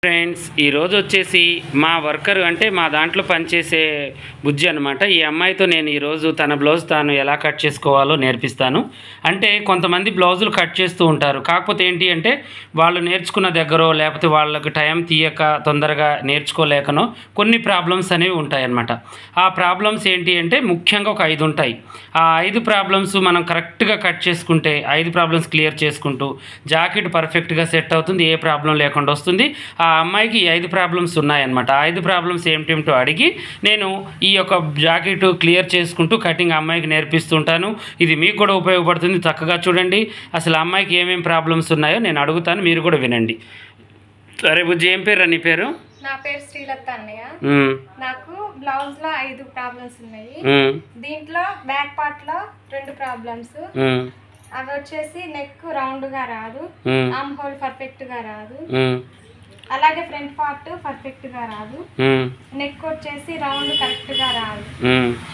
Friends ఈరోజు వచ్చేసి మా వర్కర్ అంటే మా దాంట్లో పనిచేసే బుజ్జి అనమాట. ఈ అమ్మాయితో నేను ఈరోజు తన బ్లౌజ్ తాను ఎలా కట్ చేసుకోవాలో నేర్పిస్తాను. అంటే కొంతమంది బ్లౌజులు కట్ చేస్తూ ఉంటారు, కాకపోతే ఏంటి అంటే వాళ్ళు నేర్చుకున్న దగ్గర లేకపోతే వాళ్ళకి టైం తీయక తొందరగా నేర్చుకోలేకనో కొన్ని ప్రాబ్లమ్స్ అనేవి ఉంటాయన్నమాట. ఆ ప్రాబ్లమ్స్ ఏంటి అంటే ముఖ్యంగా ఒక 5 ఉంటాయి. ఆ 5 ప్రాబ్లమ్స్ మనం కరెక్ట్గా కట్ చేసుకుంటే 5 ప్రాబ్లమ్స్ క్లియర్ చేసుకుంటూ జాకెట్ పర్ఫెక్ట్గా సెట్ అవుతుంది, ఏ ప్రాబ్లం లేకుండా వస్తుంది. ఆ అమ్మాయికి 5 ప్రాబ్లమ్స్ ఉన్నాయన్నమాట. ఆ 5 ప్రాబ్లమ్స్ ఏమిటేమిటో అడిగి నేను ఈ యొక్క జాకెట్ క్లియర్ చేసుకుంటూ కటింగ్ అమ్మాయికి నేర్పిస్తుంటాను. ఇది మీకు కూడా ఉపయోగపడుతుంది. చక్కగా చూడండి అసలు అమ్మాయికి ఏమేమి ప్రాబ్లమ్స్ ఉన్నాయో నేను అడుగుతాను, మీరు కూడా వినండి. సరే బుజ్జి, ఏం పేరు నీ పేరు? నా పేరు శ్రీలత అన్నయ్య. నాకు బ్లౌజ్ లో 5 ప్రాబ్లమ్స్ ఉన్నాయి. దీంట్లో బ్యాక్ పార్ట్ లో 2 ప్రాబ్లమ్స్. అవి వచ్చేసి నెక్ రౌండ్ గా రాదు, ఆర్మ్ హోల్ పర్ఫెక్ట్ గా రాదు, అలాగే ఫ్రంట్ పార్ట్ పర్ఫెక్ట్ గా రాదు, నెక్ వచ్చేసి రౌండ్ కరెక్ట్ గా రాదు,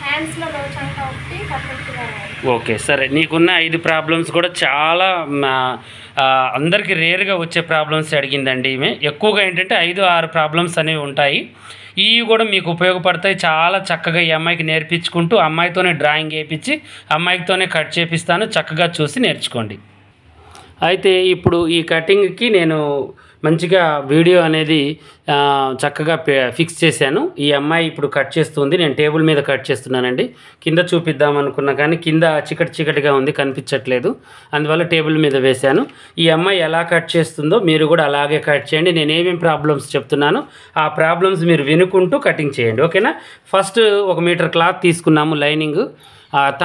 హ్యాండ్స్ లో లోచంతా ఒకటి పర్ఫెక్ట్ గా రాదు. ఓకే సరే, నీకున్న 5 ప్రాబ్లమ్స్ కూడా చాలా అందరికి రేర్గా వచ్చే ప్రాబ్లమ్స్ అడిగిందండి. ఈమె ఎక్కువగా ఏంటంటే 5-6 ప్రాబ్లమ్స్ అనేవి ఉంటాయి. ఇవి కూడా మీకు ఉపయోగపడతాయి. చాలా చక్కగా ఈ అమ్మాయికి నేర్పించుకుంటూ అమ్మాయితోనే డ్రాయింగ్ వేయించి అమ్మాయితోనే కట్ చేపిస్తాను, చక్కగా చూసి నేర్చుకోండి. అయితే ఇప్పుడు ఈ కటింగ్కి నేను మంచిగా వీడియో అనేది చక్కగా ఫిక్స్ చేశాను. ఈ అమ్మాయి ఇప్పుడు కట్ చేస్తుంది, నేను టేబుల్ మీద కట్ చేస్తున్నానండి. కింద చూపిద్దాం అనుకున్నా కానీ కింద చికటిగా ఉంది, కనిపించట్లేదు, అందువల్ల టేబుల్ మీద వేశాను. ఈ అమ్మాయి ఎలా కట్ చేస్తుందో మీరు కూడా అలాగే కట్ చేయండి. నేను ఏమేమి ప్రాబ్లమ్స్ చెప్తున్నానో ఆ ప్రాబ్లమ్స్ మీరు వినుకుంటూ కటింగ్ చేయండి, ఓకేనా? ఫస్ట్ 1 మీటర్ క్లాత్ తీసుకున్నాము, లైనింగ్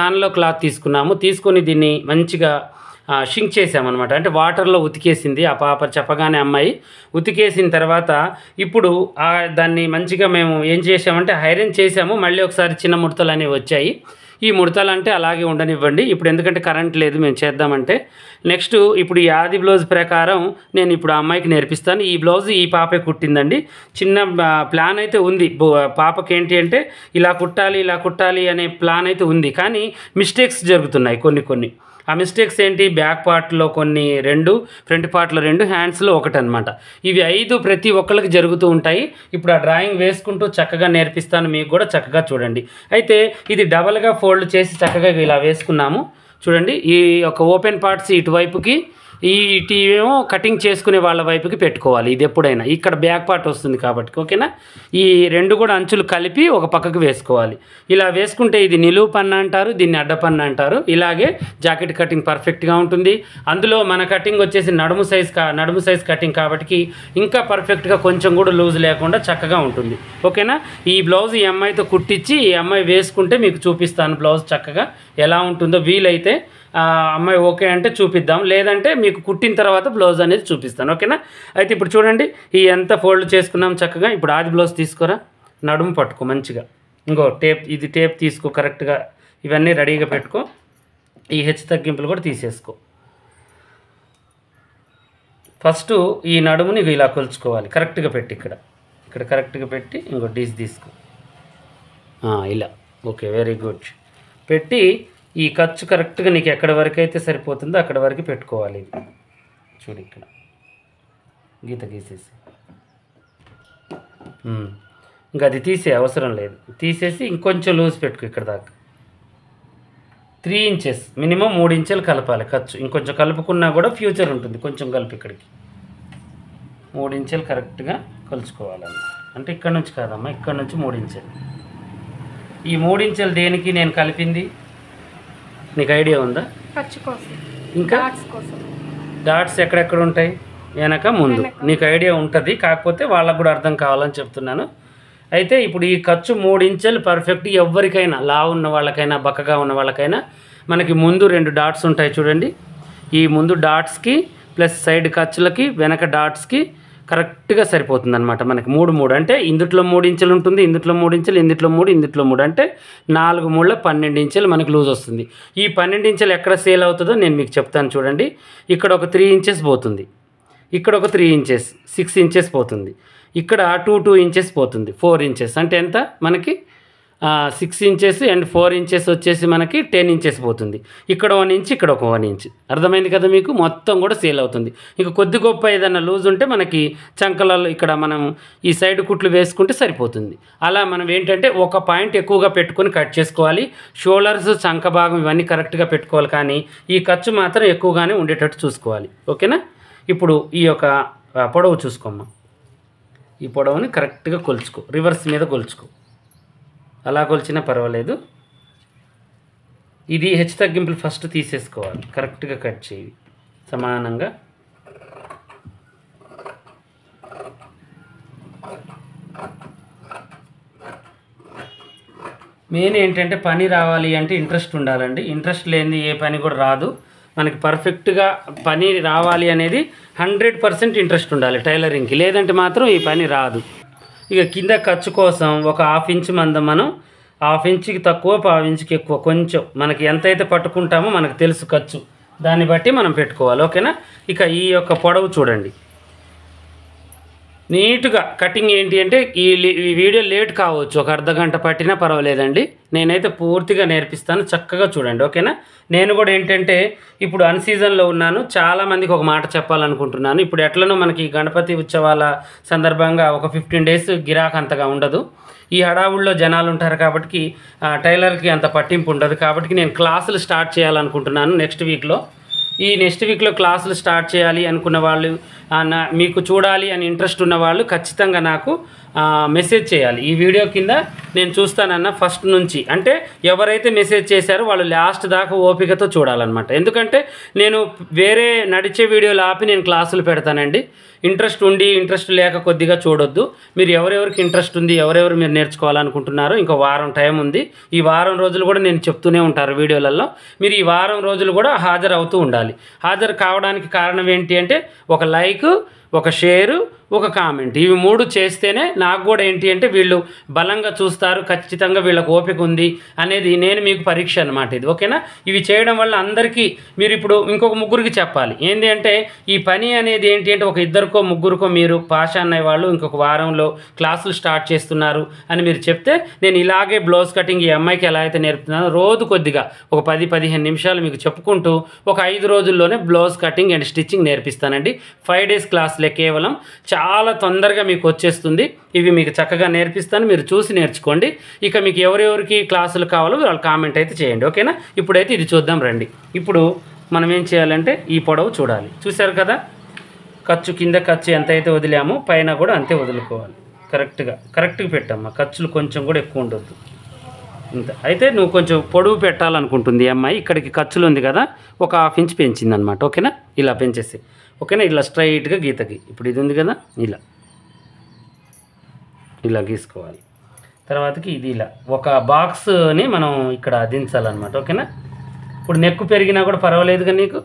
తాన్లో క్లాత్ తీసుకున్నాము. తీసుకొని దీన్ని మంచిగా షింక్ చేసామన్నమాట. అంటే వాటర్లో ఉతికేసింది ఆ పాప చెప్పగానే అమ్మాయి. ఉతికేసిన తర్వాత ఇప్పుడు దాన్ని మంచిగా మేము ఏం చేసామంటే ఐరన్ చేసాము. మళ్ళీ ఒకసారి చిన్న ముడతలు అనేవి వచ్చాయి. ఈ ముడతలు అంటే అలాగే ఉండనివ్వండి ఇప్పుడు, ఎందుకంటే కరెంట్ లేదు మేము చేద్దామంటే. నెక్స్ట్ ఇప్పుడు ఈ ఆది బ్లౌజ్ ప్రకారం నేను ఇప్పుడు ఆ అమ్మాయికి నేర్పిస్తాను. ఈ బ్లౌజ్ ఈ పాపే కుట్టిందండి. చిన్న ప్లాన్ అయితే ఉంది పాపకి, ఏంటి అంటే ఇలా కుట్టాలి అనే ప్లాన్ అయితే ఉంది, కానీ మిస్టేక్స్ జరుగుతున్నాయి కొన్ని. ఆ మిస్టేక్స్ ఏంటి? బ్యాక్ పార్ట్లో కొన్ని 2, ఫ్రంట్ పార్ట్లో 2, హ్యాండ్స్లో 1 అనమాట. ఇవి 5 ప్రతి ఒక్కళ్ళకి జరుగుతూ ఉంటాయి. ఇప్పుడు ఆ డ్రాయింగ్ వేసుకుంటూ చక్కగా నేర్పిస్తాను, మీకు కూడా చక్కగా చూడండి. అయితే ఇది డబల్గా ఫోల్డ్ చేసి చక్కగా ఇలా వేసుకున్నాము. చూడండి, ఈ యొక్క ఓపెన్ పార్ట్స్ ఇటువైపుకి, ఇవేమో కటింగ్ చేసుకునే వాళ్ళ వైపుకి పెట్టుకోవాలి. ఇది ఎప్పుడైనా ఇక్కడ బ్యాక్ పార్ట్ వస్తుంది కాబట్టి, ఓకేనా? ఈ 2 కూడా అంచులు కలిపి ఒక పక్కకు వేసుకోవాలి. ఇలా వేసుకుంటే ఇది నిలువు పన్ను అంటారు, దీన్ని అడ్డ పన్ను అంటారు. ఇలాగే జాకెట్ కటింగ్ పర్ఫెక్ట్గా ఉంటుంది. అందులో మన కటింగ్ వచ్చేసి నడుము సైజ్ కటింగ్ కాబట్టి ఇంకా పర్ఫెక్ట్గా కొంచెం కూడా లూజ్ లేకుండా చక్కగా ఉంటుంది, ఓకేనా? ఈ బ్లౌజ్ ఈ అమ్మాయితో కుట్టించి ఈ అమ్మాయి వేసుకుంటే మీకు చూపిస్తాను బ్లౌజ్ చక్కగా ఎలా ఉంటుందో. వీలైతే అమ్మాయి ఓకే అంటే చూపిద్దాం, లేదంటే మీకు కుట్టిన తర్వాత బ్లౌజ్ అనేది చూపిస్తాను, ఓకేనా? అయితే ఇప్పుడు చూడండి, ఈ ఎంత ఫోల్డ్ చేసుకున్నాం చక్కగా. ఇప్పుడు ఆది బ్లౌజ్ తీసుకోరా, నడుము పట్టుకో మంచిగా. ఇంకో టేప్ తీసుకో, కరెక్ట్గా ఇవన్నీ రెడీగా పెట్టుకో. ఈ హెచ్చు తగ్గింపులు కూడా తీసేసుకో. ఫస్ట్ ఈ నడుముని ఇలా కొలుచుకోవాలి, కరెక్ట్గా పెట్టి ఇక్కడ కరెక్ట్గా పెట్టి ఇంకో డీస్ తీసుకో, ఇలా. Okay, very good. పెట్టి ఈ ఖర్చు కరెక్ట్గా నీకు ఎక్కడి వరకు అయితే సరిపోతుందో అక్కడ వరకు పెట్టుకోవాలి. చూడు, ఇక్కడ గీత గీసేసి ఇంకా అది తీసే అవసరం లేదు, తీసేసి ఇంకొంచెం లూజ్ పెట్టుకో. ఇక్కడ దాకా 3 ఇంచెస్ మినిమం 3 ఇంచులు కలపాలి ఖర్చు. ఇంకొంచెం కలుపుకున్నా కూడా ఫ్యూచర్ ఉంటుంది, కొంచెం కలిపి ఇక్కడికి 3 ఇంచులు కరెక్ట్గా కలుసుకోవాలన్న. అంటే ఇక్కడ నుంచి కాదమ్మా, ఇక్కడ నుంచి 3 ఇంచులు. ఈ 3 ఇంచులు దేనికి నేను కలిపింది నీకు ఐడియా ఉందా? ఖర్చు కోసం. ఇంకా డాట్స్ ఎక్కడెక్కడ ఉంటాయి, వెనక ముందు, నీకు ఐడియా ఉంటుంది. కాకపోతే వాళ్ళకు కూడా అర్థం కావాలని చెప్తున్నాను. అయితే ఇప్పుడు ఈ ఖర్చు 3 ఇంచులు పర్ఫెక్ట్. ఎవరికైనా లావు ఉన్న వాళ్ళకైనా బక్కగా ఉన్న వాళ్ళకైనా మనకి ముందు 2 డాట్స్ ఉంటాయి చూడండి. ఈ ముందు డాట్స్కి ప్లస్ సైడ్ ఖర్చులకి వెనక డాట్స్కి కరెక్ట్గా సరిపోతుంది అనమాట. మనకి 3 అంటే ఇందుట్లో 3 ఇంచులు ఉంటుంది, ఇందుట్లో 3 ఇంచులు, ఇందుట్లో 3 అంటే 4 3 12 ఇంచులు మనకు లూజ్ వస్తుంది. ఈ 12 ఇంచులు ఎక్కడ సేల్ అవుతుందో నేను మీకు చెప్తాను చూడండి. ఇక్కడ ఒక 3 ఇంచెస్ పోతుంది, ఇక్కడ ఒక 3 ఇంచెస్, 6 ఇంచెస్ పోతుంది, ఇక్కడ 2 ఇంచెస్ పోతుంది, 4 ఇంచెస్. అంటే ఎంత మనకి 6 ఇంచెస్ అండ్ 4 ఇంచెస్ వచ్చేసి మనకి 10 ఇంచెస్ పోతుంది. ఇక్కడ 1 ఇంచ్, ఇక్కడ ఒక 1 ఇంచ్. అర్థమైంది కదా మీకు? మొత్తం కూడా సేల్ అవుతుంది. ఇక కొద్ది గొప్ప ఏదైనా లూజ్ ఉంటే మనకి చంకలలో ఇక్కడ మనం ఈ సైడ్ కుట్లు వేసుకుంటే సరిపోతుంది. అలా మనం ఏంటంటే ఒక పాయింట్ ఎక్కువగా పెట్టుకొని కట్ చేసుకోవాలి. షోల్డర్స్, చంక భాగం ఇవన్నీ కరెక్ట్గా పెట్టుకోవాలి, కానీ ఈ ఖర్చు మాత్రం ఎక్కువగానే ఉండేటట్టు చూసుకోవాలి. ఓకేనా? ఇప్పుడు ఈ యొక్క పొడవు చూసుకోమ్మా. ఈ పొడవుని కరెక్ట్గా కొలుచుకో, రివర్స్ మీద కొలుచుకో. అలా కొలిచినా పర్వాలేదు. ఇది హెచ్చు తగ్గింపులు ఫస్ట్ తీసేసుకోవాలి. కరెక్ట్గా కట్ చేయి సమానంగా. మెయిన్ ఏంటంటే పని రావాలి అంటే ఇంట్రెస్ట్ ఉండాలండి. ఇంట్రెస్ట్ లేనిది ఏ పని కూడా రాదు. మనకి పర్ఫెక్ట్గా పని రావాలి అనేది 100% ఇంట్రెస్ట్ ఉండాలి టైలరింగ్కి, లేదంటే మాత్రం ఈ పని రాదు. ఇక కింద ఖర్చు కోసం ఒక 1/2 ఇంచ్ మందం మనం 1/2 ఇంచుకి తక్కువ, 1/2 ఇంచుకి ఎక్కువ కొంచెం మనకి ఎంతైతే పట్టుకుంటామో మనకు తెలుసు ఖర్చు, దాన్ని బట్టి మనం పెట్టుకోవాలి. ఓకేనా? ఇక ఈ యొక్క పొడవు చూడండి. నీట్గా కటింగ్ ఏంటి అంటే ఈ వీడియో లేట్ కావచ్చు, ఒక అర్ధగంట పట్టినా పర్వాలేదండి. నేనైతే పూర్తిగా నేర్పిస్తాను, చక్కగా చూడండి. ఓకేనా? నేను కూడా ఏంటంటే ఇప్పుడు అన్సీజన్లో ఉన్నాను. చాలామందికి ఒక మాట చెప్పాలనుకుంటున్నాను. ఇప్పుడు ఎట్లనో మనకి గణపతి ఉత్సవాల సందర్భంగా ఒక 15 డేస్ గిరాక్ అంతగా ఉండదు. ఈ హడావుల్లో జనాలు ఉంటారు కాబట్టి టైలర్కి అంత పట్టింపు ఉండదు. కాబట్టి నేను క్లాసులు స్టార్ట్ చేయాలనుకుంటున్నాను నెక్స్ట్ వీక్లో. ఈ నెక్స్ట్ వీక్లో క్లాసులు స్టార్ట్ చేయాలి అనుకున్న వాళ్ళు, మీకు చూడాలి అని ఇంట్రెస్ట్ ఉన్న వాళ్ళు ఖచ్చితంగా నాకు మెసేజ్ చేయాలి. ఈ వీడియో కింద నేను చూస్తానన్న ఫస్ట్ నుంచి, అంటే ఎవరైతే మెసేజ్ చేశారో వాళ్ళు లాస్ట్ దాకా ఓపికతో చూడాలన్నమాట. ఎందుకంటే నేను వేరే నడిచే వీడియోలు ఆపి నేను క్లాసులు పెడతానండి. ఇంట్రెస్ట్ ఉండి ఇంట్రెస్ట్ లేక కొద్దిగా చూడొద్దు. మీరు ఎవరెవరికి ఇంట్రెస్ట్ ఉంది, ఎవరెవరు మీరు నేర్చుకోవాలనుకుంటున్నారో ఇంకో వారం టైం ఉంది. ఈ వారం రోజులు కూడా నేను చెప్తూనే ఉంటారు వీడియోలలో. మీరు ఈ వారం రోజులు కూడా హాజరవుతూ ఉండాలి. హాజరు కావడానికి కారణం ఏంటి అంటే ఒక లైక్, ఒక షేరు, ఒక కామెంట్, ఇవి 3 చేస్తేనే నాకు కూడా ఏంటి అంటే వీళ్ళు బలంగా చూస్తారు, ఖచ్చితంగా వీళ్ళకి ఓపిక ఉంది అనేది నేను మీకు పరీక్ష అన్నమాట ఇది. ఓకేనా? ఇవి చేయడం వల్ల అందరికీ మీరు ఇప్పుడు ఇంకొక ముగ్గురికి చెప్పాలి. ఏంటి అంటే ఈ పని అనేది ఏంటి అంటే ఒక 2కో 3కో మీరు పాష అనే వాళ్ళు ఇంకొక వారంలో క్లాసులు స్టార్ట్ చేస్తున్నారు అని మీరు చెప్తే నేను ఇలాగే బ్లౌజ్ కటింగ్ ఈ అమ్మాయికి ఎలా అయితే నేర్పుతున్నానో రోజు కొద్దిగా ఒక 10-15 నిమిషాలు మీకు చెప్పుకుంటూ ఒక 5 రోజుల్లోనే బ్లౌజ్ కటింగ్ అండ్ స్టిచ్చింగ్ నేర్పిస్తానండి. 5 డేస్ క్లాసులే కేవలం. చాలా తొందరగా మీకు వచ్చేస్తుంది. ఇవి మీకు చక్కగా నేర్పిస్తాను, మీరు చూసి నేర్చుకోండి. ఇక మీకు ఎవరెవరికి క్లాసులు కావాలో వాళ్ళు కామెంట్ అయితే చేయండి. ఓకేనా? ఇప్పుడైతే ఇది చూద్దాం రండి. ఇప్పుడు మనం ఏం చేయాలంటే ఈ పొడవు చూడాలి. చూశారు కదా? ఖర్చు కింద ఖర్చు ఎంత అయితే వదిలామో పైన కూడా అంతే వదులుకోవాలి. కరెక్ట్గా పెట్టమ్మా. ఖర్చులు కొంచెం కూడా ఎక్కువ ఉండొద్దు. ఇంత అయితే నువ్వు కొంచెం పొడవు పెట్టాలనుకుంటుంది ఈ అమ్మాయి. ఇక్కడికి ఖర్చులు ఉంది కదా, ఒక 1/2 ఇంచ్ పెంచింది అనమాట. ఓకేనా? ఇలా పెంచేసి ఓకేనా? ఇలా స్ట్రైట్గా గీతకి ఇప్పుడు ఇది ఉంది కదా, ఇలా గీసుకోవాలి. తర్వాతకి ఇది ఇలా ఒక బాక్స్ని మనం ఇక్కడ దించాలన్నమాట. ఓకేనా? ఇప్పుడు నెక్కు పెరిగినా కూడా పర్వాలేదుగా నీకు.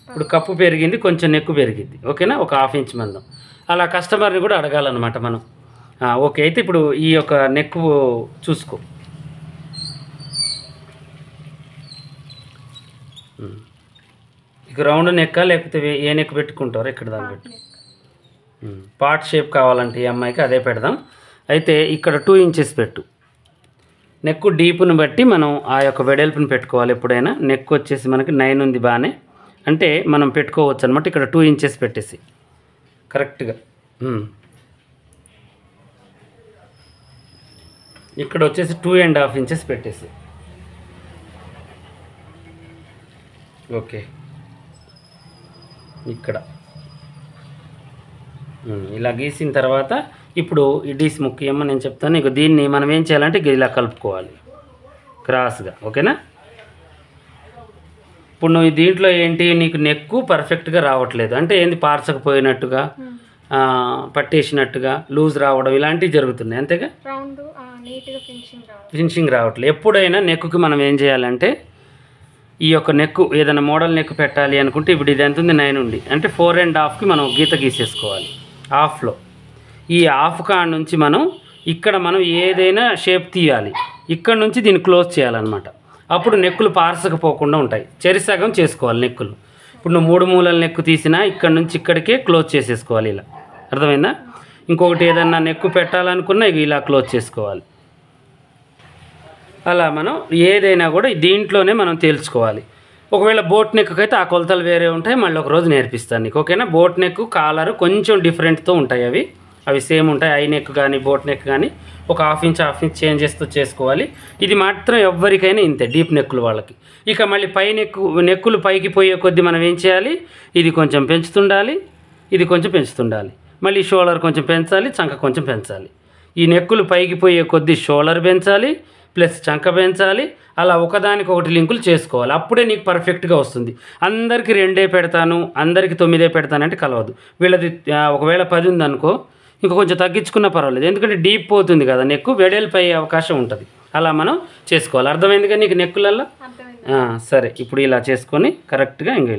ఇప్పుడు కప్పు పెరిగింది, కొంచెం నెక్కు పెరిగింది. ఓకేనా? ఒక 1/2 ఇంచ్ మందం. అలా కస్టమర్ని కూడా అడగాలన్నమాట మనం. ఓకే, అయితే ఇప్పుడు ఈ యొక్క నెక్కు చూసుకో. ఇక రౌండ్ నెక్క లేకపోతే ఏ నెక్ పెట్టుకుంటారో ఇక్కడ దాకా పెట్టు. పార్ట్ షేప్ కావాలంటే ఈ అమ్మాయికి అదే పెడదాం. అయితే ఇక్కడ 2 ఇంచెస్ పెట్టు. నెక్ డీప్ను బట్టి మనం ఆ యొక్క వెడల్పుని పెట్టుకోవాలి. ఎప్పుడైనా నెక్ వచ్చేసి మనకి 9 ఉంది బాగానే, అంటే మనం పెట్టుకోవచ్చు అనమాట. ఇక్కడ 2 ఇంచెస్ పెట్టేసి కరెక్ట్గా. ఇక్కడ వచ్చేసి 2.5 ఇంచెస్ పెట్టేసి. ఓకే, ఇక్కడ ఇలా గీసిన తర్వాత ఇప్పుడు ఈ డీస్ ముక్కు ఏమో నేను చెప్తాను. ఇక దీన్ని మనం ఏం చేయాలంటే ఇలా కలుపుకోవాలి క్రాస్గా. ఓకేనా? ఇప్పుడు నువ్వు దీంట్లో ఏంటి, నీకు నెక్కు పర్ఫెక్ట్గా రావట్లేదు అంటే ఏంది, పార్చకపోయినట్టుగా, పట్టేసినట్టుగా, లూజ్ రావడం ఇలాంటివి జరుగుతున్నాయి. అంతేగా? ఫినిషింగ్ రావట్లేదు. ఎప్పుడైనా నెక్కుకి మనం ఏం చేయాలంటే ఈ యొక్క నెక్కు ఏదైనా మోడల్ నెక్కు పెట్టాలి అనుకుంటే ఇప్పుడు ఇది ఎంత ఉంది, 9 ఉంది అంటే 4.5కి మనం గీత గీసేసుకోవాలి. హాఫ్లో ఈ హాఫ్ కాడ నుంచి మనం ఇక్కడ మనం ఏదైనా షేప్ తీయాలి. ఇక్కడ నుంచి దీన్ని క్లోజ్ చేయాలన్నమాట. అప్పుడు నెక్కులు పార్సకపోకుండా ఉంటాయి. చెరిసగం చేసుకోవాలి నెక్కులు. ఇప్పుడు నువ్వు 3 మూలల నెక్కు తీసినా ఇక్కడ నుంచి ఇక్కడికే క్లోజ్ చేసేసుకోవాలి. ఇలా అర్థమైందా? ఇంకొకటి ఏదన్నా నెక్కు పెట్టాలనుకున్నా ఇక ఇలా క్లోజ్ చేసుకోవాలి. అలా మనం ఏదైనా కూడా దీంట్లోనే మనం తేల్చుకోవాలి. ఒకవేళ బోట్ నెక్కి అయితే ఆ కొలతలు వేరే ఉంటాయి, మళ్ళీ ఒక రోజు నేర్పిస్తాను నీకు, ఓకేనా. బోట్ నెక్ కాలర్ కొంచెం డిఫరెంట్తో ఉంటాయి, అవి సేమ్ ఉంటాయి. ఐ నెక్ కానీ బోట్ నెక్ కానీ ఒక హాఫ్ ఇంచ్ చేంజ్ చేస్తూ చేసుకోవాలి. ఇది మాత్రం ఎవరికైనా ఇంతే, డీప్ నెక్కులు వాళ్ళకి. ఇక మళ్ళీ పై నెక్కులు పైకి పోయే కొద్దీ మనం ఏం చేయాలి, ఇది కొంచెం పెంచుతుండాలి, ఇది కొంచెం పెంచుతుండాలి, మళ్ళీ షోల్డర్ కొంచెం పెంచాలి, చంక కొంచెం పెంచాలి. ఈ నెక్కులు పైకి పోయే కొద్దీ షోల్డర్ పెంచాలి ప్లస్ చంక పెంచాలి, అలా ఒకదానికొకటి లింకులు చేసుకోవాలి. అప్పుడే నీకు పర్ఫెక్ట్గా వస్తుంది. అందరికీ 2 పెడతాను, అందరికీ 9 పెడతాను అంటే కలవదు. వీళ్ళది ఒకవేళ 10 ఉందనుకో, ఇంకా కొంచెం తగ్గించుకున్నా పర్వాలేదు, ఎందుకంటే డీప్ పోతుంది కదా నెక్కు, వెడల్పు అయ్యే అవకాశం ఉంటుంది. అలా మనం చేసుకోవాలి. అర్థమైంది కదా నీకు నెక్కులల్లో? సరే, ఇప్పుడు ఇలా చేసుకొని కరెక్ట్గా ఇంకా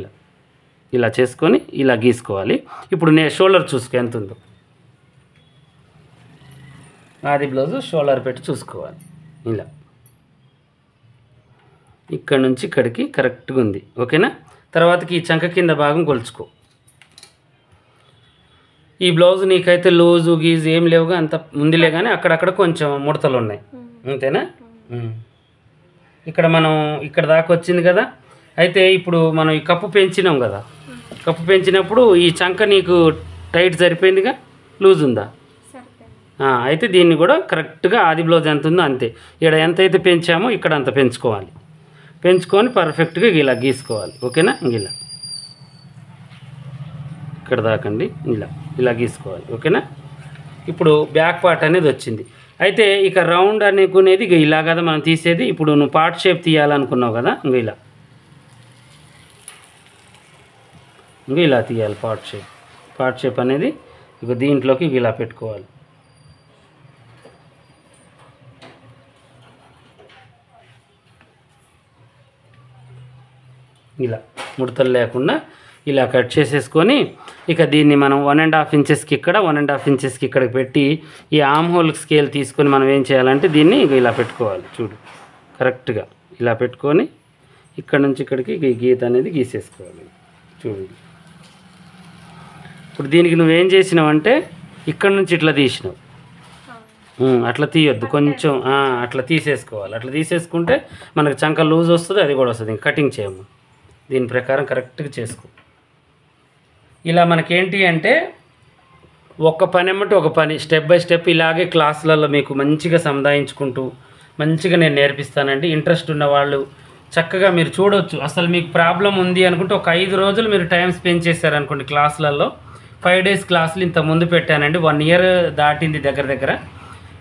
ఇలా చేసుకొని ఇలా గీసుకోవాలి. ఇప్పుడు షోల్డర్ చూసుకో ఎంత ఉందో, ఆది బ్లౌజు షోల్డర్ పెట్టి చూసుకోవాలి. ఇలా ఇక్కడ నుంచి ఇక్కడికి కరెక్ట్గా ఉంది, ఓకేనా. తర్వాతకి ఈ చంక కింద భాగం కొలుచుకో. ఈ బ్లౌజ్ నీకైతే లూజు గీజు ఏం లేవుగా, అంత ముందులే, కానీ అక్కడక్కడ కొంచెం ముడతలు ఉన్నాయి, అంతేనా. ఇక్కడ మనం ఇక్కడ దాకా వచ్చింది కదా. అయితే ఇప్పుడు మనం ఈ కప్పు పెంచినాం కదా, కప్పు పెంచినప్పుడు ఈ చంక నీకు టైట్ సరిపోయిందిగా, లూజ్ ఉందా? అయితే దీన్ని కూడా కరెక్ట్గా ఆది బ్లౌజ్ ఎంత ఉందో అంతే, ఇక్కడ ఎంత అయితే పెంచామో ఇక్కడ అంత పెంచుకోవాలి. పెంచుకొని పర్ఫెక్ట్గా ఇలా గీసుకోవాలి, ఓకేనా. ఇలా ఇక్కడ దాకండి, ఇలా గీసుకోవాలి, ఓకేనా. ఇప్పుడు బ్యాక్ పార్ట్ అనేది వచ్చింది. అయితే ఇక రౌండ్ అనుకునేది ఇలా కదా మనం తీసేది. ఇప్పుడు నువ్వు పార్ట్ షేప్ తీయాలనుకున్నావు కదా, ఇలా తీయాలి పార్ట్ షేప్ అనేది. ఇక దీంట్లోకి ఇలా పెట్టుకోవాలి. ఇలా ముడతలు లేకుండా ఇలా కట్ చేసేసుకొని ఇక దీన్ని మనం 1.5 ఇంచెస్కి ఇక్కడ 1.5 ఇంచెస్కి ఇక్కడికి పెట్టి ఈ ఆమ్ హోల్ స్కేల్ తీసుకొని మనం ఏం చేయాలంటే దీన్ని ఇలా పెట్టుకోవాలి. చూడు, కరెక్ట్గా ఇలా పెట్టుకొని ఇక్కడ నుంచి ఇక్కడికి గీత అనేది గీసేసుకోవాలి. చూడు, ఇప్పుడు దీనికి నువ్వేం చేసినావంటే ఇక్కడ నుంచి ఇట్లా తీసినావు, అట్లా తీయొద్దు, కొంచెం అట్లా తీసేసుకోవాలి. అట్లా తీసేసుకుంటే మనకు చంక లూజ్ వస్తుంది, అది కూడా వస్తుంది. కటింగ్ చేయము, దీని ప్రకారం కరెక్ట్గా చేసుకో. ఇలా మనకేంటి అంటే ఒక పని ఎమ్మటి ఒక పని, స్టెప్ బై స్టెప్ ఇలాగే క్లాసులలో మీకు మంచిగా సంధాయించుకుంటూ మంచిగా నేను నేర్పిస్తానండి. ఇంట్రెస్ట్ ఉన్న వాళ్ళు చక్కగా మీరు చూడవచ్చు. అసలు మీకు ప్రాబ్లం ఉంది అనుకుంటే ఒక 5 రోజులు మీరు టైం స్పెండ్ చేశారనుకోండి క్లాసులలో. 5 డేస్ క్లాసులు ఇంత ముందు పెట్టానండి, 1 ఇయర్ దాటింది దగ్గర.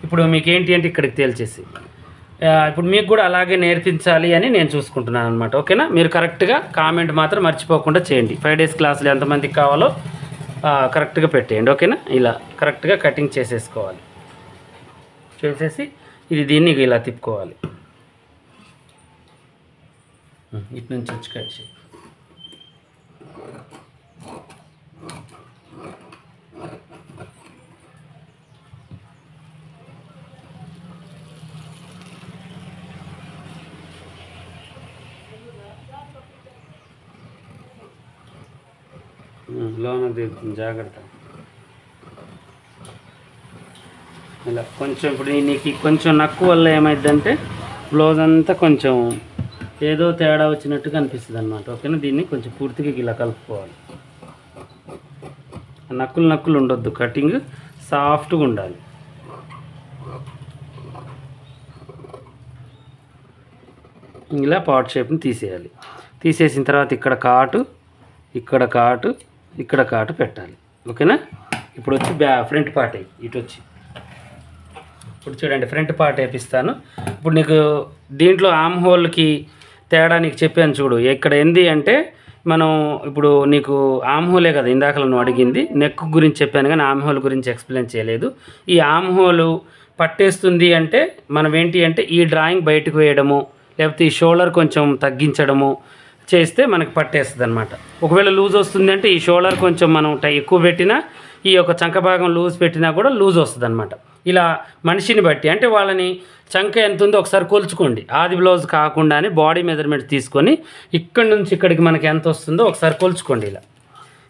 ఇప్పుడు మీకు ఏంటి అంటే ఇక్కడికి తేల్చేసి ఇప్పుడు మీకు కూడా అలాగే నేర్పించాలి అని నేను చూసుకుంటున్నాను అనమాట, ఓకేనా. మీరు కరెక్ట్గా కామెంట్ మాత్రం మర్చిపోకుండా చేయండి. 5 డేస్ క్లాసులు ఎంతమందికి కావాలో కరెక్ట్గా పెట్టేయండి, ఓకేనా. ఇలా కరెక్ట్గా కటింగ్ చేసేసుకోవాలి. చేసేసి దీన్ని ఇలా తిప్పుకోవాలి. ఇటు నుంచి వచ్చి కట్ చేయి. లోన జాగ్రత్త. ఇలా కొంచెం ఇప్పుడు నీకు కొంచెం నక్కు వల్ల ఏమైందంటే బ్లౌజ్ అంతా కొంచెం ఏదో తేడా వచ్చినట్టుగా అనిపిస్తుంది అనమాట, ఓకేనా. దీన్ని కొంచెం పూర్తిగా ఇలా కలుపుకోవాలి. నక్కులు ఉండొద్దు, కటింగ్ సాఫ్ట్గా ఉండాలి. ఇలా పార్ట్ షేప్ని తీసేయాలి. తీసేసిన తర్వాత ఇక్కడ కాటు ఇక్కడ కాటు పెట్టాలి, ఓకేనా. ఇప్పుడు వచ్చి ఫ్రంట్ పార్ట్ ఇటు వచ్చి ఇప్పుడు చూడండి ఫ్రంట్ పార్ట్ వేపిస్తాను. ఇప్పుడు నీకు దీంట్లో ఆమ్ హోల్కి తేడా నీకు చెప్పాను చూడు. ఇక్కడ ఏంది అంటే మనం ఇప్పుడు నీకు ఆమ్ హోలే కదా ఇందాక నువ్వు అడిగింది, నెక్ గురించి చెప్పాను కానీ ఆమ్ హోల్ గురించి ఎక్స్ప్లెయిన్ చేయలేదు. ఈ ఆమ్ హోలు పట్టేస్తుంది అంటే మనం ఏంటి అంటే ఈ డ్రాయింగ్ బయటకు వేయడము, లేకపోతే ఈ షోల్డర్ కొంచెం తగ్గించడము చేస్తే మనకి పట్టేస్తుంది అనమాట. ఒకవేళ లూజ్ వస్తుంది అంటే ఈ షోల్డర్ కొంచెం మనం ఎక్కువ పెట్టినా, ఈ యొక్క చంక భాగం లూజ్ పెట్టినా కూడా లూజ్ వస్తుంది అనమాట. ఇలా మనిషిని బట్టి అంటే వాళ్ళని చంక ఎంత ఉందో ఒకసారి కొలుచుకోండి. ఆది బ్లౌజ్ కాకుండానే బాడీ మెజర్మెంట్ తీసుకొని ఇక్కడి నుంచి ఇక్కడికి మనకి ఎంత వస్తుందో ఒకసారి కొలుచుకోండి. ఇలా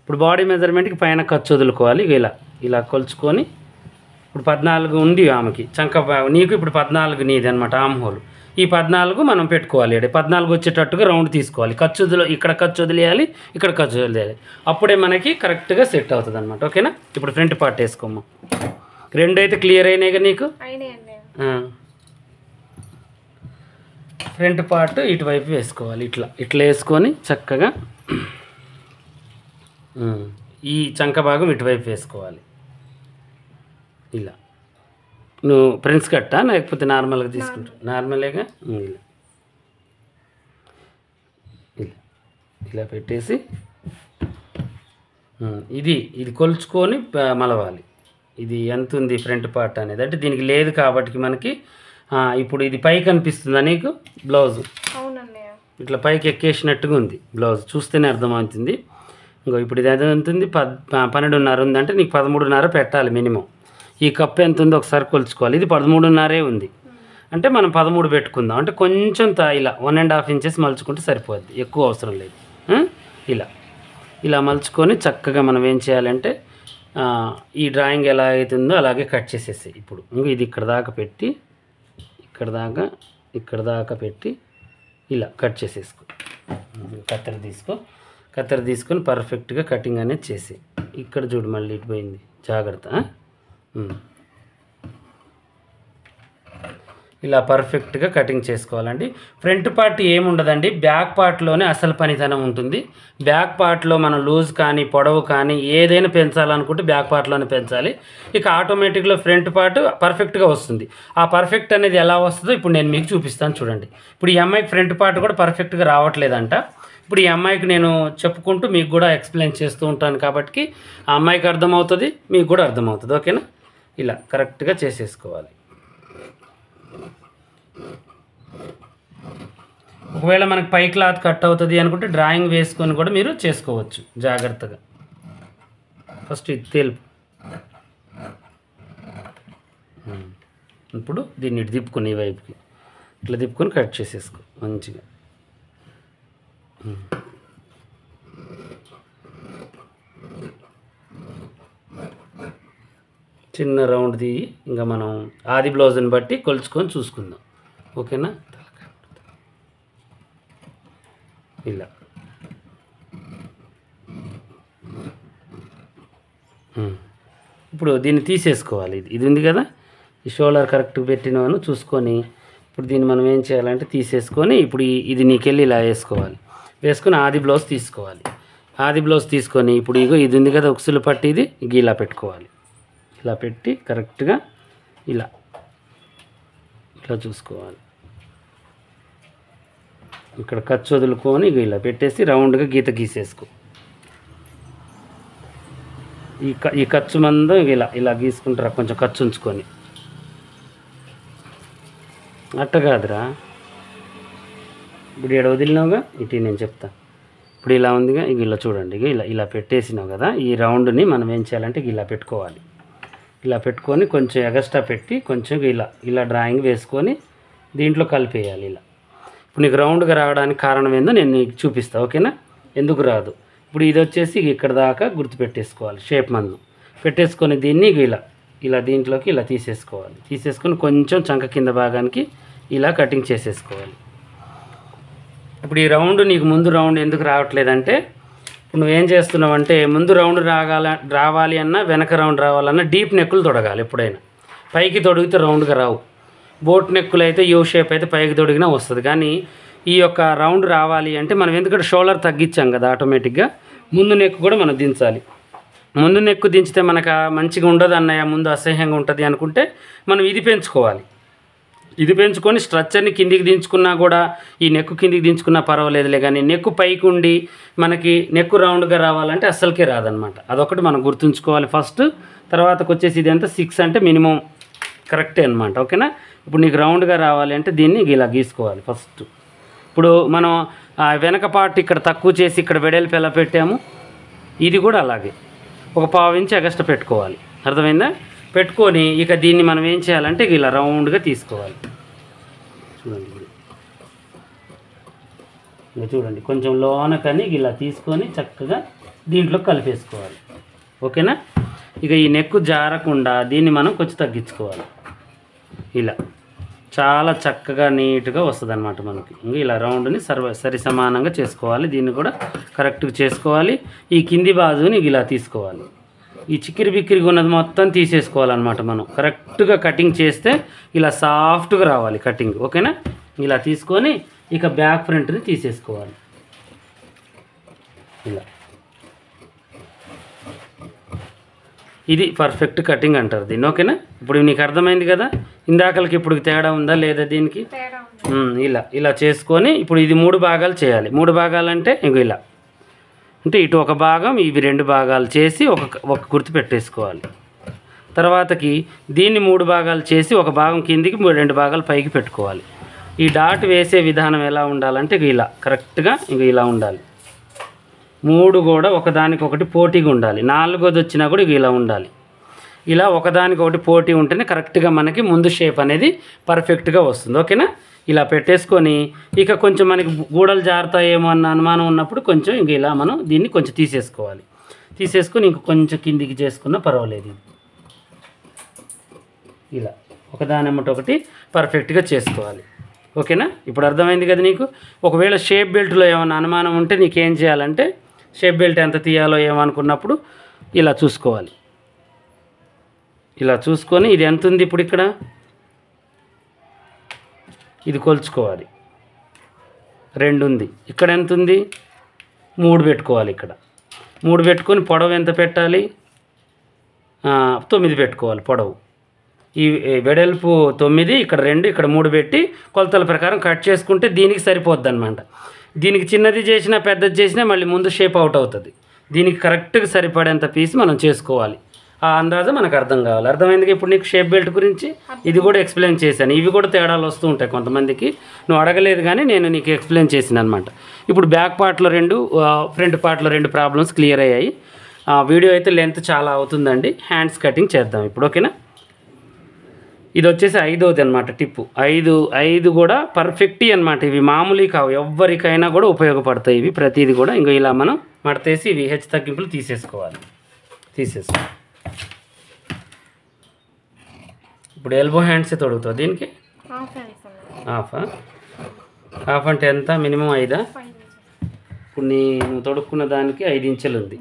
ఇప్పుడు బాడీ మెజర్మెంట్కి పైన ఖర్చు వదులుకోవాలి. ఇలా కొలుచుకొని ఇప్పుడు 14 ఉంది ఆమెకి చంక, నీకు ఇప్పుడు 14 నీది అనమాట ఆమ్ హోల్. ఈ 14 మనం పెట్టుకోవాలి. 14 వచ్చేటట్టుగా రౌండ్ తీసుకోవాలి. ఇక్కడ ఖర్చు వదిలేయాలి, ఇక్కడ ఖర్చు వదిలేయాలి. అప్పుడే మనకి కరెక్ట్గా సెట్ అవుతుంది అనమాట. ఓకేనా? ఇప్పుడు ఫ్రంట్ పార్ట్ వేసుకోమ్మా. 2 అయితే క్లియర్ అయినాయిగా నీకు. ఫ్రంట్ పార్ట్ ఇటువైపు వేసుకోవాలి. ఇట్లా వేసుకొని చక్కగా ఈ చంక భాగం ఇటువైపు వేసుకోవాలి. ఇలా నువ్వు ప్రిన్స్ కట్టా లేకపోతే నార్మల్గా తీసుకుంటావు? నార్మలేగా. ఇలా పెట్టేసి ఇది కొలుచుకొని మలవాలి. ఇది ఎంత ఉంది ఫ్రంట్ పార్ట్ అనేది, అంటే దీనికి లేదు కాబట్టి మనకి. ఇప్పుడు ఇది పైకి కనిపిస్తుందా నీకు బ్లౌజ్? ఇట్లా పైకి ఎక్కేసినట్టుగా ఉంది బ్లౌజ్, చూస్తేనే అర్థమవుతుంది. ఇంకో ఇప్పుడు ఇది ఎంత ఉంటుంది? 12.5 ఉందంటే నీకు 13.5 పెట్టాలి మినిమం. ఈ కప్పు ఎంత ఉందో ఒకసారి కొలుచుకోవాలి. ఇది 13.5 ఉంది అంటే మనం 13 పెట్టుకుందాం. అంటే కొంచెం ఇలా 1.5 ఇంచెస్ మలుచుకుంటే సరిపోద్ది, ఎక్కువ అవసరం లేదు. ఇలా మలుచుకొని చక్కగా మనం ఏం చేయాలంటే ఈ డ్రాయింగ్ ఎలా అవుతుందో అలాగే కట్ చేసేసి ఇప్పుడు ఇది ఇక్కడ దాకా పెట్టి ఇక్కడ దాకా పెట్టి ఇలా కట్ చేసేసుకో. కత్తెర తీసుకొని పర్ఫెక్ట్గా కటింగ్ అనేది చేసి ఇక్కడ చూడు, మళ్ళీ ఇటు పోయింది, జాగ్రత్త. ఇలా పర్ఫెక్ట్గా కటింగ్ చేసుకోవాలండి. ఫ్రంట్ పార్ట్ ఏముండదండి, బ్యాక్ పార్ట్లోనే అసలు పనితనం ఉంటుంది. బ్యాక్ పార్ట్లో మనం లూజ్ కానీ పొడవు కానీ ఏదైనా పెంచాలనుకుంటే బ్యాక్ పార్ట్లోనే పెంచాలి. ఇక ఆటోమేటిక్గా ఫ్రంట్ పార్ట్ పర్ఫెక్ట్గా వస్తుంది. ఆ పర్ఫెక్ట్ అనేది ఎలా వస్తుందో ఇప్పుడు నేను మీకు చూపిస్తాను చూడండి. ఇప్పుడు ఈ అమ్మాయికి ఫ్రంట్ పార్ట్ కూడా పర్ఫెక్ట్గా రావట్లేదంట. ఇప్పుడు ఈ అమ్మాయికి నేను చెప్పుకుంటూ మీకు కూడా ఎక్స్ప్లెయిన్ చేస్తూ ఉంటాను కాబట్టి ఆ అమ్మాయికి అర్థమవుతుంది, మీకు కూడా అర్థమవుతుంది. ఓకేనా? ఇలా కరెక్ట్గా చేసేసుకోవాలి. ఒకవేళ మనకు పై క్లాత్ కట్ అవుతుంది అనుకుంటే డ్రాయింగ్ వేసుకొని కూడా మీరు చేసుకోవచ్చు జాగ్రత్తగా. ఫస్ట్ ఇది తెలుపు. ఇప్పుడు దీన్ని ఇటు తిప్పుకొని ఈ వైపుకి ఇట్లా తిప్పుకొని కట్ చేసేసుకో మంచిగా. చిన్న రౌండ్ తీయి, ఇంకా మనం ఆది బ్లౌజ్ని బట్టి కొలుచుకొని చూసుకుందాం. ఓకేనా? ఇలా ఇప్పుడు దీన్ని తీసేసుకోవాలి. ఇది ఉంది కదా, ఈ షోల్డర్ కరెక్ట్గా పెట్టినవను చూసుకొని ఇప్పుడు దీన్ని మనం ఏం చేయాలంటే తీసేసుకొని ఇప్పుడు ఇది నీకెళ్ళి ఇలా వేసుకొని ఆది బ్లౌజ్ తీసుకోవాలి. ఆది బ్లౌజ్ తీసుకొని ఇప్పుడు ఇది ఉంది కదా ఉక్సులు పట్టి, ఇది ఇలా పెట్టుకోవాలి. ఇలా పెట్టి కరెక్ట్గా ఇలా చూసుకోవాలి. ఇక్కడ ఖర్చు వదులుకొని ఇలా పెట్టేసి రౌండ్గా గీత గీసేసుకో. ఈ ఖర్చు మందం ఇలా గీసుకుంటారా, కొంచెం ఖర్చు ఉంచుకొని. అట్ట కాదురా, ఇప్పుడు ఇక్కడ వదిలినావుగా, ఇటు నేను చెప్తా. ఇప్పుడు ఇలా ఉందిగా, ఇలా చూడండి, ఇలా పెట్టేసినావు కదా. ఈ రౌండ్ని మనం ఏం చేయాలంటే ఇలా పెట్టుకోవాలి. ఇలా పెట్టుకొని కొంచెం ఎగస్ట్రా పెట్టి కొంచెం ఇలా డ్రాయింగ్ వేసుకొని దీంట్లో కలిపేయాలి. ఇప్పుడు నీకు రౌండ్గా రావడానికి కారణం ఏందో నేను నీకు చూపిస్తాను. ఓకేనా? ఎందుకు రాదు ఇప్పుడు ఇది వచ్చేసి ఇక్కడ దాకా గుర్తుపెట్టేసుకోవాలి. షేప్ మందం పెట్టేసుకొని దీన్ని ఇలా దీంట్లోకి ఇలా తీసేసుకొని కొంచెం చంక కింద భాగానికి ఇలా కటింగ్ చేసేసుకోవాలి. ఇప్పుడు ఈ రౌండ్ నీకు ముందు రౌండ్ ఎందుకు రావట్లేదంటే ఇప్పుడు నువ్వేం చేస్తున్నావు అంటే ముందు రౌండ్ రావాలి అన్నా వెనక రౌండ్ రావాలన్నా డీప్ నెక్కులు తొడగాలి. ఎప్పుడైనా పైకి తొడిగితే రౌండ్గా రావు. బోట్ నెక్కులు అయితే యూ షేప్ అయితే పైకి తొడిగినా వస్తుంది. కానీ ఈ యొక్క రౌండ్ రావాలి అంటే మనం ఎందుకంటే షోల్డర్ తగ్గించాం కదా, ఆటోమేటిక్గా ముందు నెక్కు కూడా మనం దించాలి. ముందు నెక్కు దించితే మనకు మంచిగా ఉండదు అన్నయ్య, ముందు అసహ్యంగా ఉంటుంది అనుకుంటే మనం ఇది పెంచుకోవాలి. ఇది పెంచుకొని స్ట్రక్చర్ని కిందికి దించుకున్నా కూడా ఈ నెక్కు కిందికి దించుకున్నా పర్వాలేదులే. కానీ నెక్కు పైకి ఉండి మనకి నెక్కు రౌండ్గా రావాలంటే అస్సలకే రాదనమాట. అదొకటి మనం గుర్తుంచుకోవాలి ఫస్ట్. తర్వాతకు వచ్చేసి ఇది ఎంత 6 అంటే మినిమం కరెక్టే అనమాట. ఓకేనా? ఇప్పుడు నీకు రౌండ్గా రావాలి అంటే దీన్ని ఇలా గీసుకోవాలి ఫస్ట్. ఇప్పుడు మనం వెనక పార్ట్ ఇక్కడ తక్కువ చేసి ఇక్కడ వెడల్పు ఎలా పెట్టాము, ఇది కూడా అలాగే ఒక 1/2 ఇంచ్ ఎగస్ట్రా పెట్టుకోవాలి. అర్థమైందా? పెట్టుకొని ఇక దీన్ని మనం ఏం చేయాలంటే ఇలా రౌండ్గా తీసుకోవాలి. చూడండి కొంచెం లోనకని ఇలా తీసుకొని చక్కగా దీంట్లో కలిపేసుకోవాలి. ఓకేనా? ఇక ఈ నెక్కు జారకుండా దీన్ని మనం కొంచెం తగ్గించుకోవాలి. చాలా చక్కగా నీట్గా వస్తుంది అనమాట మనకి. ఇంకా ఇలా రౌండ్ని సరి సమానంగా చేసుకోవాలి. దీన్ని కూడా కరెక్ట్గా చేసుకోవాలి. ఈ కింది బాజుని ఇలా తీసుకోవాలి. ఈ చిక్కిరి బిక్కిరిగా ఉన్నది మొత్తం తీసేసుకోవాలన్నమాట. మనం కరెక్ట్గా కటింగ్ చేస్తే ఇలా సాఫ్ట్గా రావాలి కటింగ్. ఓకేనా? ఇలా తీసుకొని ఇక బ్యాక్ ఫ్రంట్ని తీసేసుకోవాలి. ఇలా ఇది పర్ఫెక్ట్ కటింగ్ అంటారు దీన్ని. ఓకేనా? ఇప్పుడు నీకు అర్థమైంది కదా ఇందాకలకి ఇప్పుడు తేడా ఉందా లేదా దీనికి? ఇలా చేసుకొని ఇప్పుడు ఇది 3 భాగాలు చేయాలి. 3 భాగాలు అంటే ఇంక ఇలా అంటే ఇటు ఒక భాగం ఇవి 2 భాగాలు చేసి ఒక గుర్తు పెట్టేసుకోవాలి. తర్వాతకి దీన్ని 3 భాగాలు చేసి ఒక భాగం కిందికి 2 భాగాలు పైకి పెట్టుకోవాలి. ఈ డాట్ వేసే విధానం ఎలా ఉండాలంటే ఇలా కరెక్ట్గా ఇంక ఇలా ఉండాలి. 3 కూడా ఒకదానికొకటి పోటీగా ఉండాలి. 4వది వచ్చినా కూడా ఇలా ఉండాలి. ఇలా ఒకదానికొకటి పోటీ ఉంటేనే కరెక్ట్గా మనకి ముందు షేప్ అనేది పర్ఫెక్ట్గా వస్తుంది. ఓకేనా? ఇలా పెట్టేసుకొని ఇక కొంచెం మనకి గూడలు జారుతాయేమో అన్న అనుమానం ఉన్నప్పుడు కొంచెం ఇంక ఇలా మనం దీన్ని కొంచెం తీసేసుకోవాలి. తీసేసుకొని ఇంక కొంచెం కిందికి చేసుకున్నా పర్వాలేదు. ఇలా ఒకదానమ్మటి ఒకటి పర్ఫెక్ట్గా చేసుకోవాలి. ఓకేనా? ఇప్పుడు అర్థమైంది కదా నీకు? ఒకవేళ షేప్ బెల్ట్లో ఏమైనా అనుమానం ఉంటే నీకేం చేయాలంటే షేప్ బెల్ట్ ఎంత తీయాలో ఏమనుకున్నప్పుడు ఇలా చూసుకోవాలి. ఇలా చూసుకొని ఇది ఎంత ఉంది ఇప్పుడు ఇక్కడ ఇది కొలుచుకోవాలి. 2 ఉంది. ఇక్కడ ఎంత ఉంది? 3 పెట్టుకోవాలి. ఇక్కడ 3 పెట్టుకొని పొడవు ఎంత పెట్టాలి? 9 పెట్టుకోవాలి పొడవు. ఈ వెడల్పు 9, ఇక్కడ 2, ఇక్కడ 3 పెట్టి కొలతల ప్రకారం కట్ చేసుకుంటే దీనికి సరిపోద్ది అనమాట. దీనికి చిన్నది చేసినా పెద్దది చేసినా మళ్ళీ ముందు షేప్ అవుట్ అవుతుంది. దీనికి కరెక్ట్గా సరిపడేంత పీస్ మనం చేసుకోవాలి. ఆ అందాజ మనకు అర్థం కావాలి. అర్థమైందిగా ఇప్పుడు నీకు షేప్ బెల్ట్ గురించి ఇది కూడా ఎక్స్ప్లెయిన్ చేశాను. ఇవి కూడా తేడాలు వస్తూ ఉంటాయి కొంతమందికి. నువ్వు అడగలేదు కానీ నేను నీకు ఎక్స్ప్లెయిన్ చేసాను అనమాట. ఇప్పుడు బ్యాక్ పార్ట్లో 2, ఫ్రంట్ పార్ట్లో 2 ప్రాబ్లమ్స్ క్లియర్ అయ్యాయి. వీడియో అయితే లెంత్ చాలా అవుతుందండి. హ్యాండ్స్ కటింగ్ చేద్దాం ఇప్పుడు. ఓకేనా? ఇది వచ్చేసి 5వది అనమాట టిప్పు. 5 కూడా పర్ఫెక్ట్ అనమాట. ఇవి మామూలు కావు, ఎవరికైనా కూడా ఉపయోగపడతాయి ఇవి ప్రతిదీ కూడా. ఇంకా ఇలా మనం మడతేసి ఇవి హెచ్చు తగ్గింపులు తీసేసుకోవాలి. ఇప్పుడు ఎల్బో హ్యాండ్సే తొడుగుతావు దీనికి? హాఫ్ అంటే ఎంత? మినిమం 5. ఇప్పుడు నువ్వు తొడుక్కున్న దానికి 5 ఇంచులు ఉంది.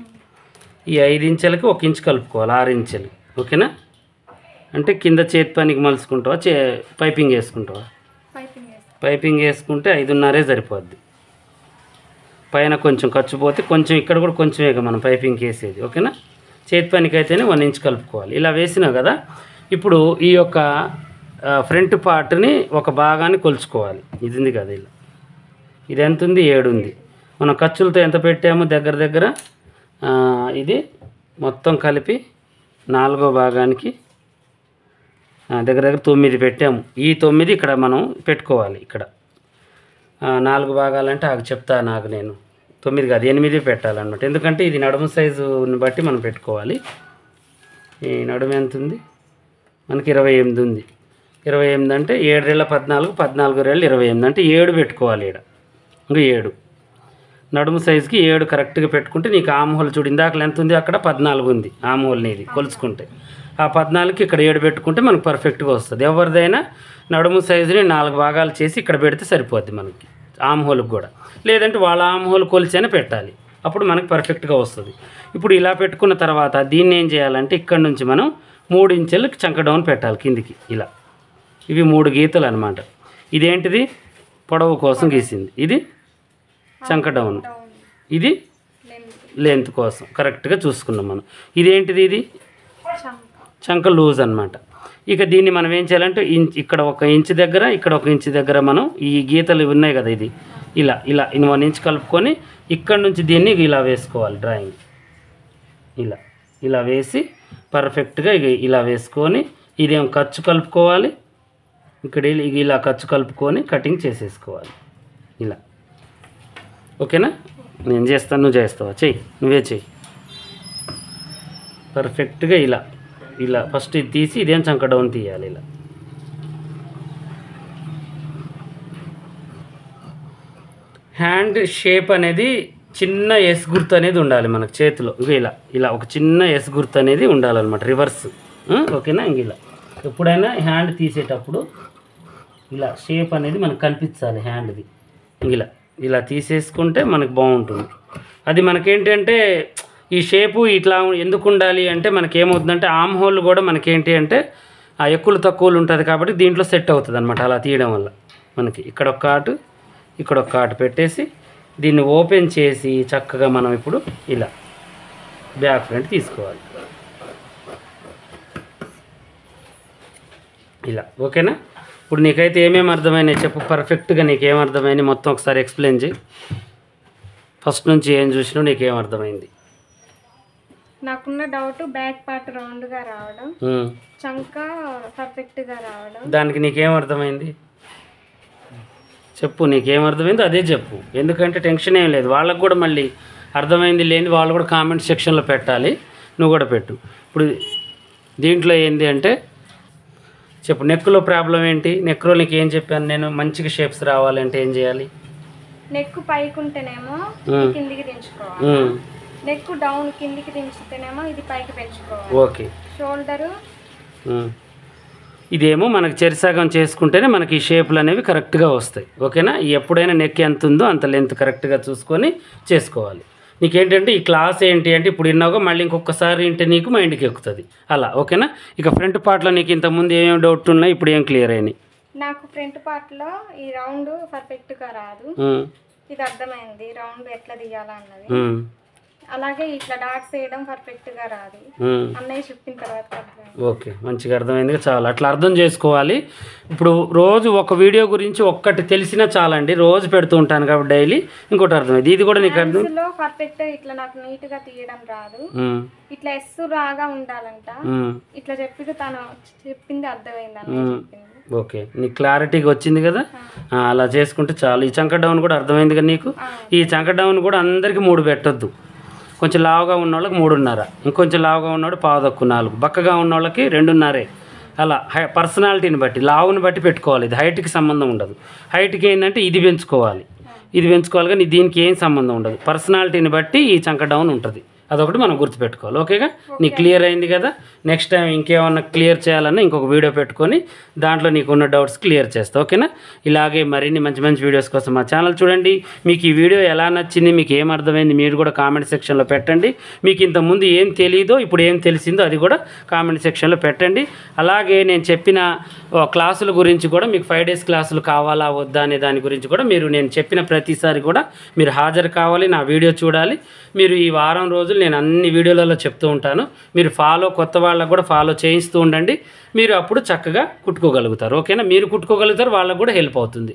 ఈ 5 ఇంచులకి 1 ఇంచు కలుపుకోవాలి. 6 ఇంచులు. ఓకేనా? అంటే కింద చేతి పనికి మలుచుకుంటావా పైపింగ్ వేసుకుంటావా? పైపింగ్ వేసుకుంటే 5.5 సరిపోద్ది. పైన కొంచెం ఖర్చు పోతే కొంచెం ఇక్కడ కూడా కొంచెమే మనం పైపింగ్ వేసేది. ఓకేనా? చేతి పనికి అయితేనే 1 ఇంచు కలుపుకోవాలి. ఇలా వేసినావు కదా. ఇప్పుడు ఈ యొక్క ఫ్రంట్ పార్ట్ని ఒక భాగాన్ని కొలుచుకోవాలి. ఇది ఉంది కదా ఇలా. ఇది ఎంత ఉంది? 7 ఉంది. మనం ఖర్చులతో ఎంత పెట్టాము? దగ్గర ఇది మొత్తం కలిపి 4వ భాగానికి దగ్గర 9 పెట్టాము. ఈ 9 ఇక్కడ మనం పెట్టుకోవాలి. ఇక్కడ 4 భాగాలంటే చెప్తా నాకు నేను 9 కాదు 8 పెట్టాలన్నమాట. ఎందుకంటే ఇది నడుము సైజుని బట్టి మనం పెట్టుకోవాలి. ఈ నడుము ఎంత ఉంది? మనకి 28 ఉంది. 28 అంటే 7 14, 14 28 అంటే 7 పెట్టుకోవాలి. ఇక్కడ ఇంకా 7 నడుము సైజుకి 7 కరెక్ట్గా పెట్టుకుంటే నీకు ఆమ్ హోల్ చూడు. ఇందాక ఎంత ఉంది? అక్కడ 14 ఉంది ఆమ్ హోల్ నీది కొలుచుకుంటే. ఆ 14కి ఇక్కడ 7 పెట్టుకుంటే మనకు పర్ఫెక్ట్గా వస్తుంది. ఎవరిదైనా నడుము సైజుని 4 భాగాలు చేసి ఇక్కడ పెడితే సరిపోద్ది మనకి ఆమ్ హోల్కి కూడా. లేదంటే వాళ్ళ ఆమ్ హోల్ కొలిచైనా పెట్టాలి. అప్పుడు మనకి పర్ఫెక్ట్గా వస్తుంది. ఇప్పుడు ఇలా పెట్టుకున్న తర్వాత దీన్ని ఏం చేయాలంటే ఇక్కడ నుంచి మనం 3 ఇంచులకు చంక డౌన్ పెట్టాలి కిందికి. ఇలా ఇవి 3 గీతలు అనమాట. ఇదేంటిది? పొడవు కోసం గీసింది. ఇది చంక డౌన్, ఇది లెంత్ కోసం కరెక్ట్గా చూసుకున్నాం మనం. ఇదేంటిది? ఇది చంక లూజ్ అనమాట. ఇక దీన్ని మనం ఏం చేయాలంటే ఇక్కడ 1 ఇంచు దగ్గర, ఇక్కడ 1 ఇంచు దగ్గర మనం ఈ గీతలు ఉన్నాయి కదా, ఇది ఇలా 1 ఇంచు కలుపుకొని ఇక్కడ నుంచి దీన్ని ఇలా వేసుకోవాలి. డ్రాయింగ్ ఇలా వేసి పర్ఫెక్ట్గా ఇలా వేసుకొని ఇదేం ఖర్చు కలుపుకోవాలి. ఇక్కడ ఇలా ఖర్చు కలుపుకొని కటింగ్ చేసేసుకోవాలి. ఇలా ఓకేనా? నేను చేస్తాను, నువ్వు చేస్తావా? చెయ్యి, నువ్వే చెయ్యి. పర్ఫెక్ట్గా ఇలా ఫస్ట్ ఇది తీసి ఇదేం చంక డౌన్ తీయాలి. ఇలా హ్యాండ్ షేప్ అనేది చిన్న ఎస్ గుర్తు అనేది ఉండాలి మనకు చేతిలో. ఇలా ఒక చిన్న ఎస్ గుర్తు అనేది ఉండాలన్నమాట, రివర్స్. ఓకేనా? ఇలా ఎప్పుడైనా హ్యాండ్ తీసేటప్పుడు ఇలా షేప్ అనేది మనకు కనిపించాలి హ్యాండ్ది. ఇలా తీసేసుకుంటే మనకు బాగుంటుంది. అది మనకేంటంటే ఈ షేపు ఇట్లా ఎందుకు ఉండాలి అంటే మనకేమవుతుందంటే ఆమ్ హోల్ కూడా మనకేంటి అంటే ఆ ఎక్కువలు తక్కువలు ఉంటుంది కాబట్టి దీంట్లో సెట్ అవుతుంది అనమాట. అలా తీయడం వల్ల మనకి ఇక్కడ ఒక కాటు పెట్టేసి దీన్ని ఓపెన్ చేసి చక్కగా మనం ఇప్పుడు ఇలా బ్యాక్ ఫ్రంట్ తీసుకోవాలి. ఇలా ఓకేనా? ఇప్పుడు నీకైతే ఏమేమి అర్థమైనాయి చెప్పు, పర్ఫెక్ట్గా నీకేం అర్థమైంది మొత్తం ఒకసారి ఎక్స్ప్లెయిన్ చేయి. ఫస్ట్ నుంచి ఏం చూసినావు, నీకేం అర్థమైంది? నాకున్న డౌట్ బ్యాక్ పార్ట్ రౌండ్గా రావడం, చంక పర్ఫెక్ట్గా రావడం. దానికి నీకేం అర్థమైంది చెప్పు, నీకేం అర్థమైంది అదే చెప్పు. ఎందుకంటే టెన్షన్ ఏం లేదు, వాళ్ళకు కూడా మళ్ళీ అర్థమైంది లేని వాళ్ళు కూడా కామెంట్ సెక్షన్లో పెట్టాలి, నువ్వు కూడా పెట్టు. ఇప్పుడు దీంట్లో ఏంటి అంటే చెప్పు, నెక్లో ప్రాబ్లం ఏంటి? నెక్లో నీకు ఏం చెప్పాను నేను, మంచిగా షేప్స్ రావాలంటే ఏం చేయాలి? నెక్ పైకి ఉంటేనేమో కిందికి దించుకోవాలి, నెక్ డౌన్ కిందికి దించితేనేమో ఇది పైకి పెంచుకోవాలి. ఓకే. షోల్డరు ఇదేమో మనకి చెరిసగం చేసుకుంటేనే మనకి ఈ షేపులు అనేవి కరెక్ట్గా వస్తాయి. ఓకేనా? ఎప్పుడైనా నెక్ ఎంత ఉందో అంత లెంత్ కరెక్ట్గా చూసుకొని చేసుకోవాలి. నీకేంటంటే ఈ క్లాస్ ఏంటి అంటే ఇప్పుడు విన్నావుగా, మళ్ళీ ఇంకొకసారి వింటే నీకు మైండ్కి ఎక్కుతుంది అలా. ఓకేనా? ఇక ఫ్రంట్ పార్ట్లో నీకు ఇంతకుముందు ఏమేమి డౌట్ ఉన్నాయి, ఇప్పుడు ఏం క్లియర్ అయినాయి? నాకు ఫ్రంట్ పార్ట్లో ఈ రౌండ్ పర్ఫెక్ట్గా రాదు, ఇది అర్థమైంది రౌండ్ ఎట్లా తీయాలన్నది. అలాగే ఇట్లా డాట్స్ వేయడం పర్ఫెక్ట్గా రాదు, అన్నయ్య చెప్పిన తర్వాత అర్థమైంది. ఓకే, మంచిగా అర్థమైంది. చాలా అట్లా అర్థం చేసుకోవాలి. ఇప్పుడు రోజు ఒక వీడియో గురించి ఒక్కటి తెలిసినా చాలండి, రోజు పెడుతూ ఉంటాను కాబట్టి డైలీ. ఇంకోటి అర్థమైంది, ఇది కూడా నీకు అర్థం పర్ఫెక్ట్ ఇట్లా నాకు నీట్గా తీయడం రాదు, ఇట్లా ఎస్ రాగా ఉండాలంట. ఇట్లా చెప్పి తను చెప్పింది అర్థమైంది అన్నయ్య చెప్పింది. ఓకే, నీకు క్లారిటీగా వచ్చింది కదా, అలా చేసుకుంటే చాలు. ఈ చంక డౌన్ కూడా అర్థమైంది కదా నీకు. ఈ చంక డౌన్ కూడా అందరికీ 3 పెట్టొద్దు, కొంచెం లావుగా ఉన్న వాళ్ళకి 3.5, ఇంకొంచెం లావుగా ఉన్నవాడు 4.5, బక్కగా ఉన్న వాళ్ళకి 2.5. అలా పర్సనాలిటీని బట్టి లావుని బట్టి పెట్టుకోవాలి. ఇది హైట్కి సంబంధం ఉండదు. హైట్కి ఏంటంటే ఇది పెంచుకోవాలి కానీ దీనికి ఏం సంబంధం ఉండదు. పర్సనాలిటీని బట్టి ఈ చంక డౌన్ ఉంటుంది, అదొకటి మనం గుర్తుపెట్టుకోవాలి. ఓకేగా? నీకు క్లియర్ అయింది కదా. నెక్స్ట్ టైం ఇంకేమన్నా క్లియర్ చేయాలన్నా ఇంకొక వీడియో పెట్టుకొని దాంట్లో నీకున్న డౌట్స్ క్లియర్ చేస్తా. ఓకేనా? ఇలాగే మరిన్ని మంచి మంచి వీడియోస్ కోసం మా ఛానల్ చూడండి. మీకు ఈ వీడియో ఎలా నచ్చింది, మీకు ఏం అర్థమైంది మీరు కూడా కామెంట్ సెక్షన్లో పెట్టండి. మీకు ఇంతకుముందు ఏం తెలియదో ఇప్పుడు ఏం తెలిసిందో అది కూడా కామెంట్ సెక్షన్లో పెట్టండి. అలాగే నేను చెప్పిన క్లాసుల గురించి కూడా మీకు 5 days క్లాసులు కావాలా వద్దా అనే దాని గురించి కూడా నేను చెప్పిన ప్రతిసారి కూడా మీరు హాజరు కావాలి, నా వీడియో చూడాలి. మీరు ఈ వారం రోజులు నేను అన్ని వీడియోలలో చెప్తూ ఉంటాను, మీరు కొత్త వాళ్ళకు కూడా ఫాలో చేయిస్తూ ఉండండి. మీరు అప్పుడు చక్కగా కుట్టుకోగలుగుతారు. ఓకేనా? మీరు కుట్టుకోగలుగుతారు, వాళ్ళకు కూడా హెల్ప్ అవుతుంది.